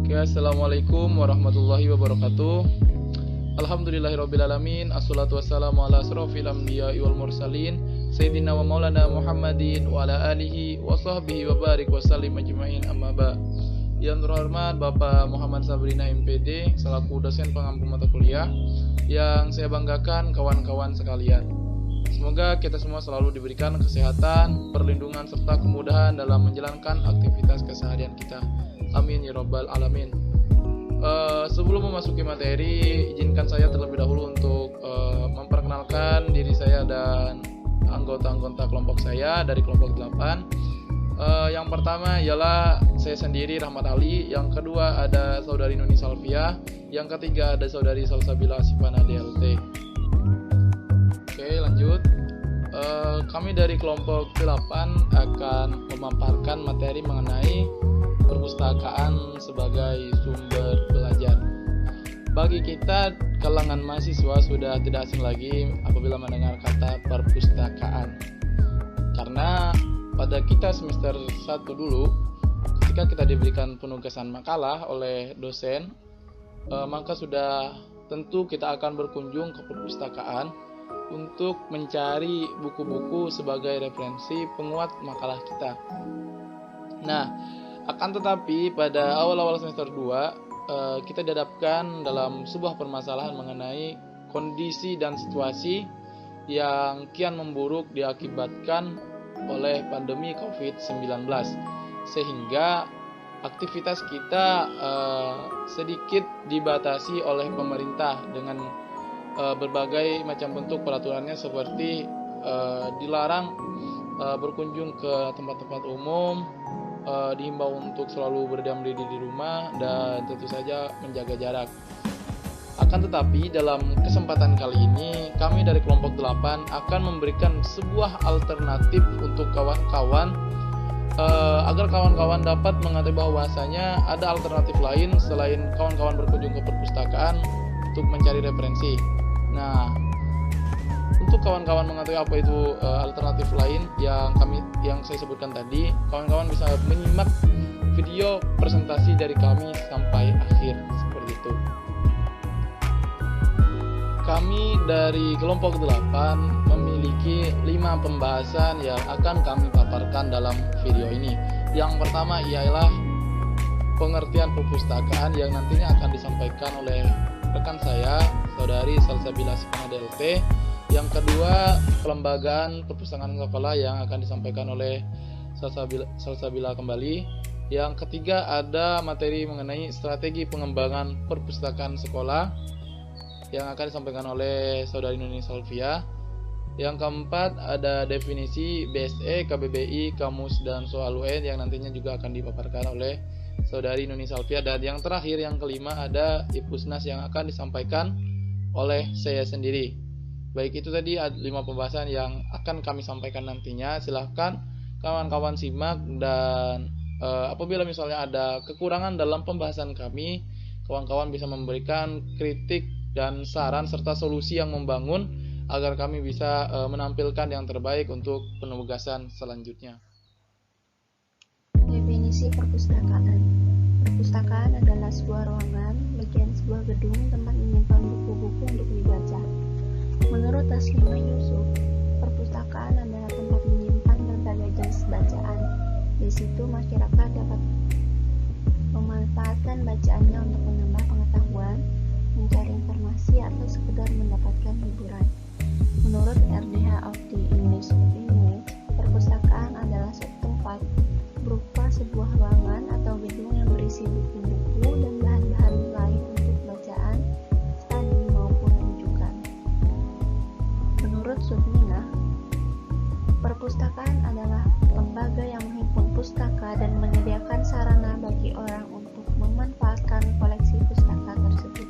Oke, assalamualaikum warahmatullahi wabarakatuh. Alhamdulillahirrabbilalamin. Assalatu wassalamu ala asrofil anbiya'i wal mursalin Sayyidina wa maulana Muhammadin wa ala alihi wa sahbihi wa barik wa sallim ajma'in, amma ba'. Yang terhormat Bapak Muhammad Sabrina MPD selaku dosen pengampu mata kuliah, yang saya banggakan kawan-kawan sekalian. Semoga kita semua selalu diberikan kesehatan, perlindungan, serta kemudahan dalam menjalankan aktivitas keseharian kita. Amin ya rabbal alamin. Sebelum memasuki materi, izinkan saya terlebih dahulu untuk memperkenalkan diri saya dan anggota-anggota kelompok saya dari kelompok 8. Yang pertama ialah saya sendiri, Rahmat Ali. Yang kedua ada saudari Nuni Salvia. Yang ketiga ada saudari Salsabila Sifana DLT. Oke, lanjut. Kami dari kelompok 8 akan memaparkan materi mengenai perpustakaan sebagai sumber belajar. Bagi kita kalangan mahasiswa sudah tidak asing lagi apabila mendengar kata perpustakaan. Karena pada kita semester 1 dulu, ketika kita diberikan penugasan makalah oleh dosen, maka sudah tentu kita akan berkunjung ke perpustakaan untuk mencari buku-buku sebagai referensi penguat makalah kita. Nah, akan tetapi pada awal-awal semester 2 kita dihadapkan dalam sebuah permasalahan mengenai kondisi dan situasi yang kian memburuk diakibatkan oleh pandemi COVID-19, sehingga aktivitas kita sedikit dibatasi oleh pemerintah dengan berbagai macam bentuk peraturannya, seperti dilarang berkunjung ke tempat-tempat umum, dihimbau untuk selalu berdiam diri di rumah, dan tentu saja menjaga jarak. Akan tetapi dalam kesempatan kali ini kami dari kelompok 8 akan memberikan sebuah alternatif untuk kawan-kawan, agar kawan-kawan dapat mengetahui bahwasanya ada alternatif lain selain kawan-kawan berkunjung ke perpustakaan untuk mencari referensi. Nah, untuk kawan-kawan mengetahui apa itu alternatif lain yang saya sebutkan tadi, kawan-kawan bisa menyimak video presentasi dari kami sampai akhir seperti itu. Kami dari kelompok 8 memiliki 5 pembahasan yang akan kami paparkan dalam video ini. Yang pertama ialah pengertian perpustakaan yang nantinya akan disampaikan oleh rekan saya, saudari Salsabila Sifana DLT. Yang kedua, pelembagaan perpustakaan sekolah yang akan disampaikan oleh Salsabila kembali. Yang ketiga, ada materi mengenai strategi pengembangan perpustakaan sekolah yang akan disampaikan oleh saudari Nuni Salvia. Yang keempat, ada definisi BSE, KBBI, Kamus, dan Soal UN yang nantinya juga akan dipaparkan oleh saudari Nuni Salvia. Dan yang terakhir, yang kelima, ada Ipusnas yang akan disampaikan oleh saya sendiri. Baik, itu tadi 5 pembahasan yang akan kami sampaikan nantinya. Silahkan kawan-kawan simak, dan apabila misalnya ada kekurangan dalam pembahasan kami, kawan-kawan bisa memberikan kritik dan saran serta solusi yang membangun agar kami bisa menampilkan yang terbaik untuk penugasan selanjutnya. Definisi perpustakaan. Perpustakaan adalah sebuah ruangan, bagian sebuah gedung tempat menyimpan buku-buku untuk dibaca. Menurut Taslimah Yusuf, perpustakaan adalah tempat menyimpan berbagai jenis bacaan. Di situ masyarakat dapat memanfaatkan bacaannya untuk menambah pengetahuan, mencari informasi, atau sekedar mendapatkan hiburan. Menurut RDH of the English Language, perpustakaan adalah suatu tempat berupa sebuah ruangan atau gedung yang berisi buku-buku dan bahan-bahan lain untuk bacaan, studi, maupun rujukan. Menurut Sudmina, perpustakaan adalah lembaga yang menghimpun pustaka dan menyediakan sarana bagi orang untuk memanfaatkan koleksi pustaka tersebut.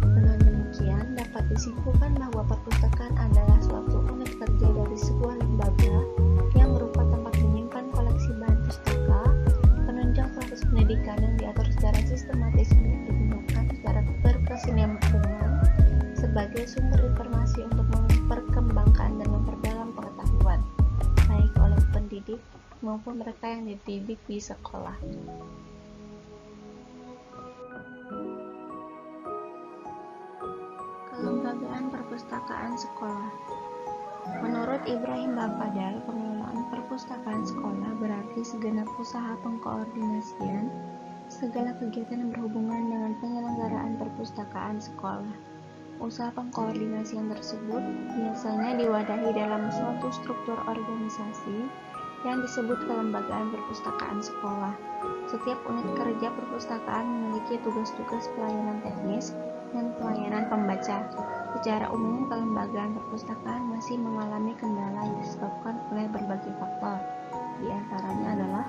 Dengan demikian, dapat disimpulkan bahwa perpustakaan adalah suatu unit kerja dari sebuah lembaga yang berupa tempat menyimpan koleksi bahan pustaka, penunjang proses pendidikan yang diatur secara sistematis untuk digunakan secara berkesinambungan sebagai sumber informasi untuk memperkembangkan dan memperdalam pengetahuan, baik oleh pendidik maupun mereka yang dididik di sekolah. perpustakaan sekolah. Menurut Ibrahim Bapadal, pengelolaan perpustakaan sekolah berarti segenap usaha pengkoordinasian segala kegiatan yang berhubungan dengan penyelenggaraan perpustakaan sekolah. Usaha pengkoordinasian tersebut biasanya diwadahi dalam suatu struktur organisasi yang disebut kelembagaan perpustakaan sekolah. Setiap unit kerja perpustakaan memiliki tugas-tugas pelayanan teknis dan pelayanan pembaca. Secara umum, kelembagaan perpustakaan masih mengalami kendala yang disebabkan oleh berbagai faktor. Di antaranya adalah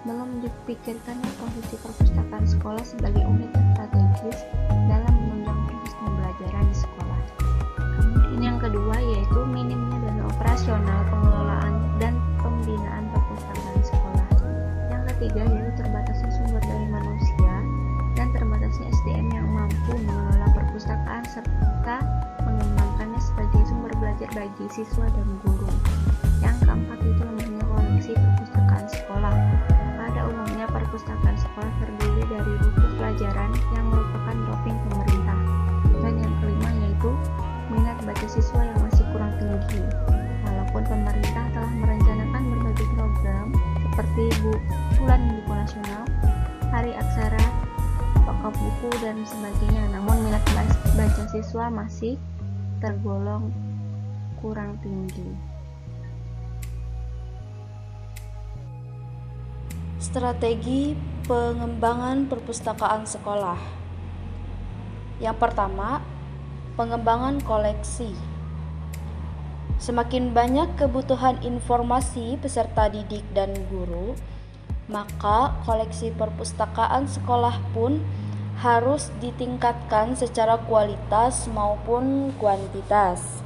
belum dipikirkannya posisi perpustakaan sekolah sebagai unit yang strategis dalam menunjang proses pembelajaran di sekolah. Kemudian yang kedua yaitu minimnya dana operasional, pengelolaan, dan pembinaan perpustakaan sekolah. Yang ketiga yaitu terbatasnya sumber daya manusia dan terbatasnya SDM yang mampu mengelola perpustakaan serta mengembangkannya sebagai sumber belajar bagi siswa dan guru. Yang keempat itu lemahnya koleksi perpustakaan sekolah. Pada umumnya perpustakaan sekolah terdiri dari buku pelajaran yang merupakan droping pemerintah. Dan yang kelima yaitu minat baca siswa yang masih kurang tinggi. Walaupun pemerintah telah merencanakan berbagai program seperti bulan buku nasional, hari aksara, pokok buku dan sebagainya, namun minat baca siswa masih tergolong kurang tinggi. Strategi pengembangan perpustakaan sekolah. Yang pertama, pengembangan koleksi. Semakin banyak kebutuhan informasi peserta didik dan guru, maka koleksi perpustakaan sekolah pun harus ditingkatkan secara kualitas maupun kuantitas.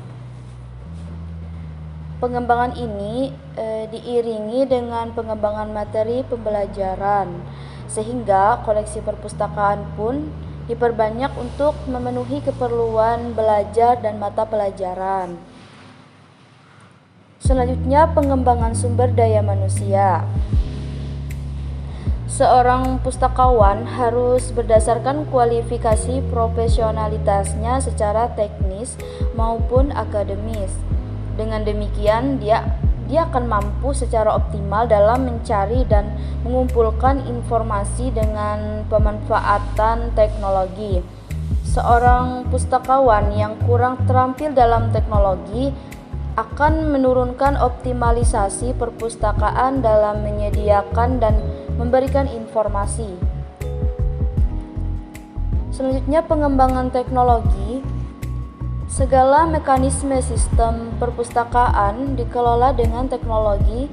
Pengembangan ini diiringi dengan pengembangan materi pembelajaran, sehingga koleksi perpustakaan pun diperbanyak untuk memenuhi keperluan belajar dan mata pelajaran. Selanjutnya, pengembangan sumber daya manusia. Seorang pustakawan harus berdasarkan kualifikasi profesionalitasnya secara teknis maupun akademis. Dengan demikian, dia akan mampu secara optimal dalam mencari dan mengumpulkan informasi dengan pemanfaatan teknologi. Seorang pustakawan yang kurang terampil dalam teknologi akan menurunkan optimalisasi perpustakaan dalam menyediakan dan memberikan informasi. Selanjutnya, pengembangan teknologi. Segala mekanisme sistem perpustakaan dikelola dengan teknologi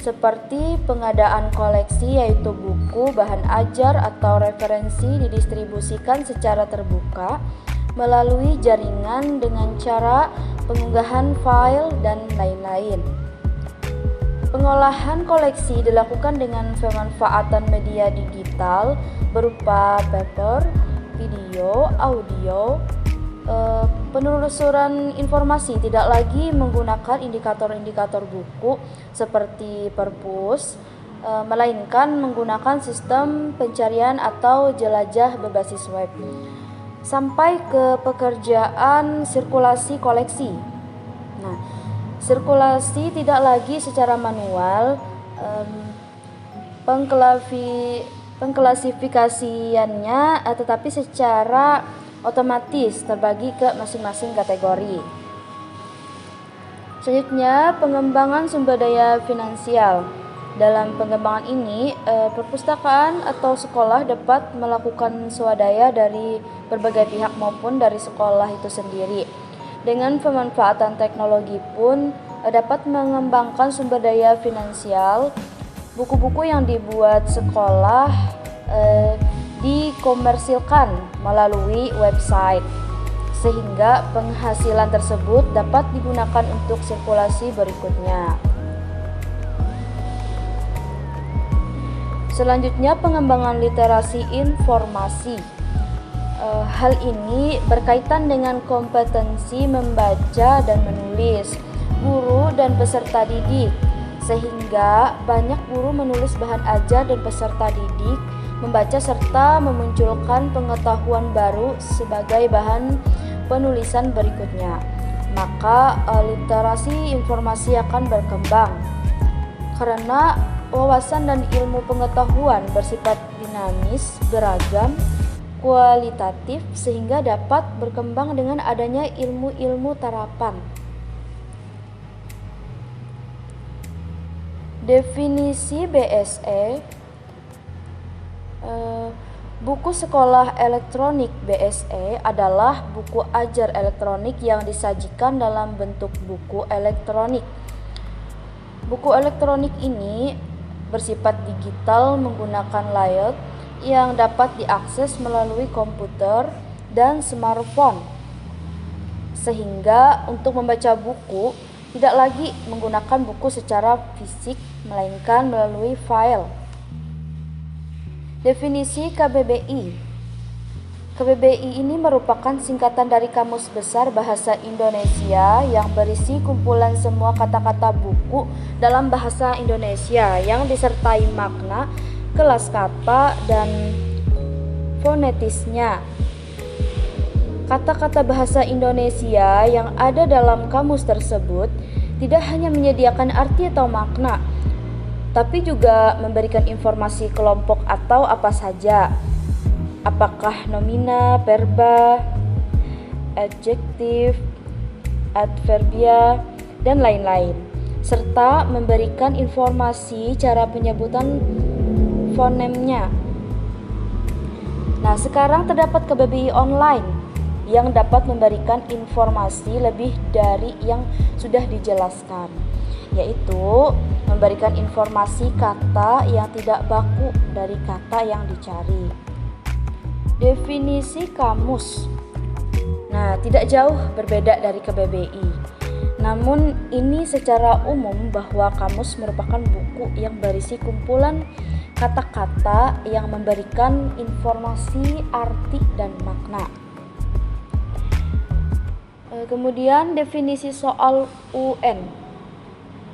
seperti pengadaan koleksi, yaitu buku, bahan ajar, atau referensi didistribusikan secara terbuka melalui jaringan dengan cara pengunggahan file dan lain-lain. Pengolahan koleksi dilakukan dengan pemanfaatan media digital berupa paper, video, audio. Penelusuran informasi tidak lagi menggunakan indikator-indikator buku seperti perpus, melainkan menggunakan sistem pencarian atau jelajah berbasis web. Sampai ke pekerjaan sirkulasi koleksi. Nah, sirkulasi tidak lagi secara manual, pengklasifikasiannya tetapi secara otomatis terbagi ke masing-masing kategori. Selanjutnya, pengembangan sumber daya finansial. Dalam pengembangan ini, perpustakaan atau sekolah dapat melakukan swadaya dari berbagai pihak maupun dari sekolah itu sendiri. Dengan pemanfaatan teknologi pun dapat mengembangkan sumber daya finansial. Buku-buku yang dibuat sekolah dikomersilkan melalui website, sehingga penghasilan tersebut dapat digunakan untuk sirkulasi berikutnya. Selanjutnya, pengembangan literasi informasi. Hal ini berkaitan dengan kompetensi membaca dan menulis guru dan peserta didik, sehingga banyak guru menulis bahan ajar dan peserta didik membaca serta memunculkan pengetahuan baru sebagai bahan penulisan berikutnya. maka literasi informasi akan berkembang. Karena wawasan dan ilmu pengetahuan bersifat dinamis, beragam, kualitatif, sehingga dapat berkembang dengan adanya ilmu-ilmu terapan. Definisi BSE, buku sekolah elektronik BSE adalah buku ajar elektronik yang disajikan dalam bentuk buku elektronik. Buku elektronik ini bersifat digital menggunakan layout yang dapat diakses melalui komputer dan smartphone, sehingga untuk membaca buku tidak lagi menggunakan buku secara fisik, melainkan melalui file. Definisi KBBI. KBBI ini merupakan singkatan dari Kamus Besar Bahasa Indonesia yang berisi kumpulan semua kata-kata buku dalam bahasa Indonesia yang disertai makna, kelas kata, dan fonetisnya. Kata-kata bahasa Indonesia yang ada dalam kamus tersebut tidak hanya menyediakan arti atau makna, tapi juga memberikan informasi kelompok atau apa saja. Apakah nomina, verba, adjektif, adverbia, dan lain-lain, serta memberikan informasi cara penyebutan fonemnya. Nah, sekarang terdapat KBBI online yang dapat memberikan informasi lebih dari yang sudah dijelaskan, yaitu memberikan informasi kata yang tidak baku dari kata yang dicari. Definisi kamus. Nah, tidak jauh berbeda dari KBBI. Namun ini secara umum bahwa kamus merupakan buku yang berisi kumpulan kata-kata yang memberikan informasi, arti, dan makna. Kemudian definisi soal UN.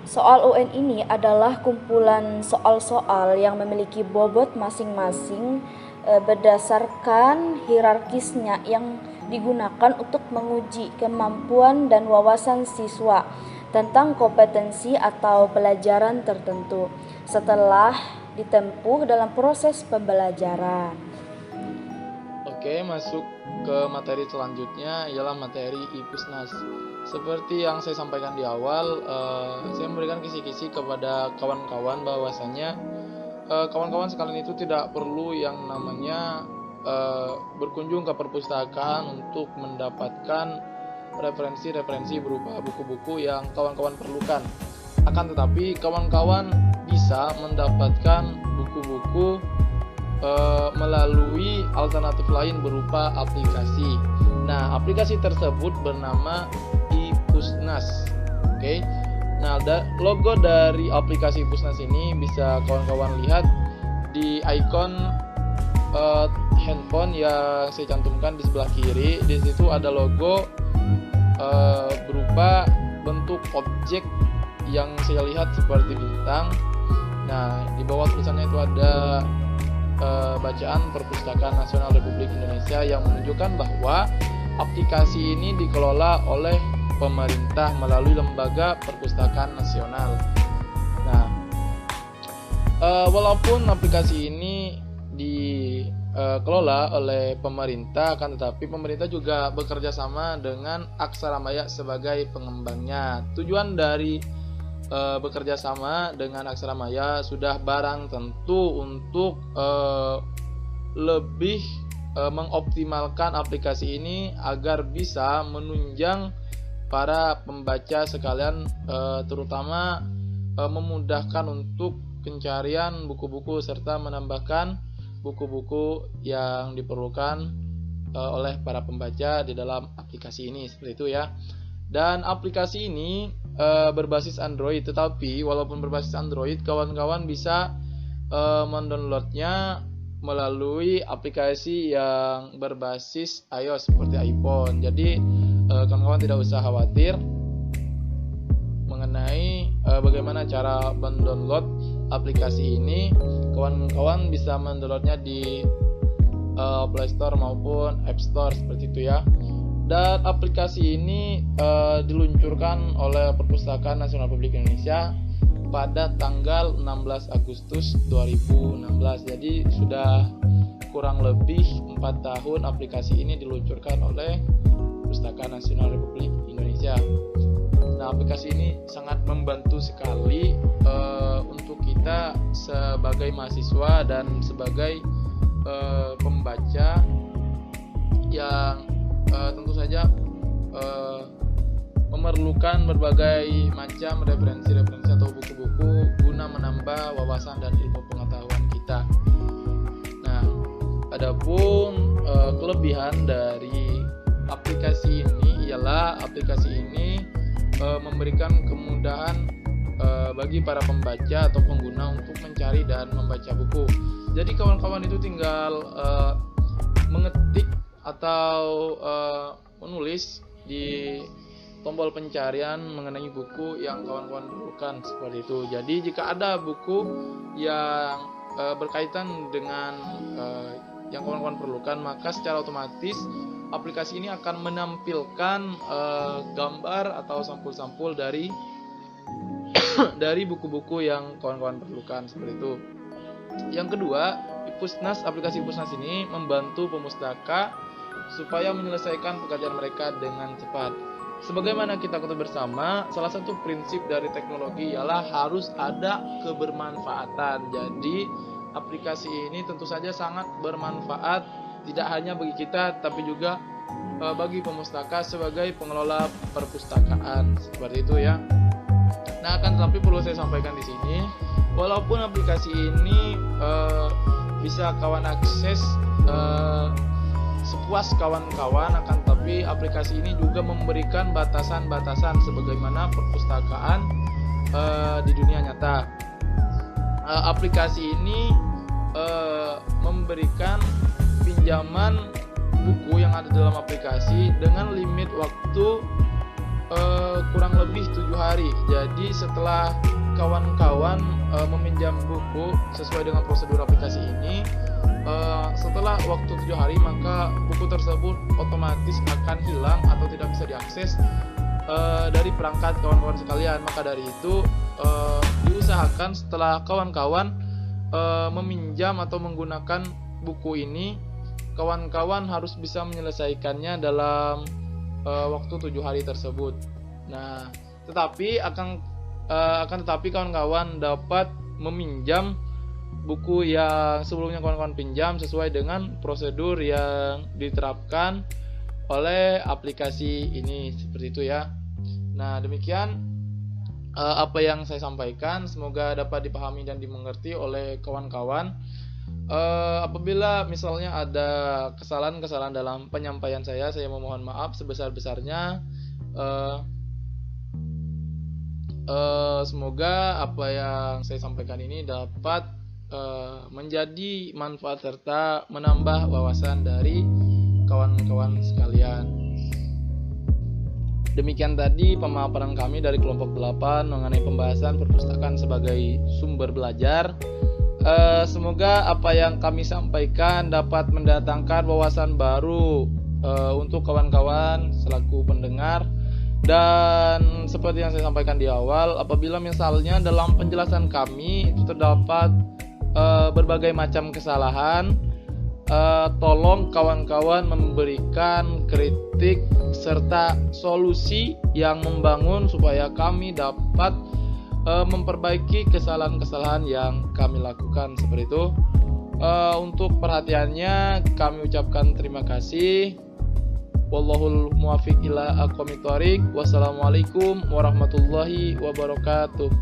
Soal UN ini adalah kumpulan soal-soal yang memiliki bobot masing-masing berdasarkan hierarkisnya yang digunakan untuk menguji kemampuan dan wawasan siswa tentang kompetensi atau pelajaran tertentu setelah ditempuh dalam proses pembelajaran. Oke, masuk ke materi selanjutnya ialah materi IPUSNAS. Seperti yang saya sampaikan di awal, saya memberikan kisi-kisi kepada kawan-kawan bahwasanya kawan-kawan sekalian itu tidak perlu yang namanya berkunjung ke perpustakaan untuk mendapatkan referensi-referensi berupa buku-buku yang kawan-kawan perlukan. Akan tetapi kawan-kawan bisa mendapatkan buku-buku melalui alternatif lain berupa aplikasi. Nah, aplikasi tersebut bernama IPUSNAS. Oke. Nah, logo dari aplikasi IPUSNAS ini bisa kawan-kawan lihat di ikon handphone yang saya cantumkan di sebelah kiri. Di situ ada logo berupa bentuk objek yang saya lihat seperti bintang. Nah, di bawah tulisannya itu ada bacaan Perpustakaan Nasional Republik Indonesia yang menunjukkan bahwa aplikasi ini dikelola oleh pemerintah melalui Lembaga Perpustakaan Nasional. Nah, walaupun aplikasi ini dikelola oleh pemerintah, akan tetapi pemerintah juga bekerja sama dengan Aksara Maya sebagai pengembangnya. Tujuan dari bekerja sama dengan Aksara Maya sudah barang tentu untuk lebih mengoptimalkan aplikasi ini agar bisa menunjang para pembaca sekalian, terutama memudahkan untuk pencarian buku-buku serta menambahkan buku-buku yang diperlukan oleh para pembaca di dalam aplikasi ini, seperti itu ya. Dan aplikasi ini berbasis Android, tetapi walaupun berbasis Android, kawan-kawan bisa mendownloadnya melalui aplikasi yang berbasis iOS seperti iPhone. Jadi kawan-kawan tidak usah khawatir mengenai bagaimana cara mendownload aplikasi ini. Kawan-kawan bisa mendownloadnya di Play Store maupun App Store seperti itu ya. Dan aplikasi ini diluncurkan oleh Perpustakaan Nasional Republik Indonesia pada tanggal 16 Agustus 2016. Jadi sudah kurang lebih 4 tahun aplikasi ini diluncurkan oleh Perpustakaan Nasional Republik Indonesia. Nah, aplikasi ini sangat membantu sekali untuk kita sebagai mahasiswa dan sebagai pembaca yang tentu saja memerlukan berbagai macam referensi-referensi atau buku-buku guna menambah wawasan dan ilmu pengetahuan kita. Nah, adapun kelebihan dari aplikasi ini ialah aplikasi ini memberikan kemudahan bagi para pembaca atau pengguna untuk mencari dan membaca buku. Jadi kawan-kawan itu tinggal mengetik atau menulis di tombol pencarian mengenai buku yang kawan-kawan perlukan, seperti itu. Jadi jika ada buku yang berkaitan dengan yang kawan-kawan perlukan, maka secara otomatis aplikasi ini akan menampilkan gambar atau sampul-sampul dari buku-buku yang kawan-kawan perlukan, seperti itu. Yang kedua, aplikasi Ipusnas ini membantu pemustaka supaya menyelesaikan pekerjaan mereka dengan cepat. Sebagaimana kita ketahui bersama, salah satu prinsip dari teknologi ialah harus ada kebermanfaatan. Jadi, aplikasi ini tentu saja sangat bermanfaat tidak hanya bagi kita tapi juga bagi pemustaka sebagai pengelola perpustakaan, seperti itu ya. Nah, akan tetapi perlu saya sampaikan di sini, walaupun aplikasi ini bisa kawan akses sepuas kawan-kawan, akan tapi aplikasi ini juga memberikan batasan-batasan sebagaimana perpustakaan di dunia nyata. Aplikasi ini memberikan pinjaman buku yang ada dalam aplikasi dengan limit waktu kurang lebih 7 hari. Jadi setelah kawan-kawan meminjam buku sesuai dengan prosedur aplikasi ini, setelah waktu 7 hari maka buku tersebut otomatis akan hilang atau tidak bisa diakses dari perangkat kawan-kawan sekalian. Maka dari itu diusahakan setelah kawan-kawan meminjam atau menggunakan buku ini, kawan-kawan harus bisa menyelesaikannya dalam waktu 7 hari tersebut. Nah, tetapi tetapi kawan-kawan dapat meminjam buku yang sebelumnya kawan-kawan pinjam sesuai dengan prosedur yang diterapkan oleh aplikasi ini, seperti itu ya. Nah, demikian apa yang saya sampaikan, semoga dapat dipahami dan dimengerti oleh kawan-kawan. Apabila misalnya ada kesalahan-kesalahan dalam penyampaian saya memohon maaf sebesar-besarnya. Semoga apa yang saya sampaikan ini dapat menjadi manfaat serta menambah wawasan dari kawan-kawan sekalian. Demikian tadi pemaparan kami dari kelompok 8 mengenai pembahasan perpustakaan sebagai sumber belajar. Semoga apa yang kami sampaikan dapat mendatangkan wawasan baru untuk kawan-kawan selaku pendengar. Dan seperti yang saya sampaikan di awal, apabila misalnya dalam penjelasan kami itu terdapat berbagai macam kesalahan, tolong kawan-kawan memberikan kritik serta solusi yang membangun supaya kami dapat memperbaiki kesalahan-kesalahan yang kami lakukan, seperti itu. Untuk perhatiannya kami ucapkan terima kasih. Wallahul muwaffiq ila aqwamit thoriq. Wassalamualaikum warahmatullahi wabarakatuh.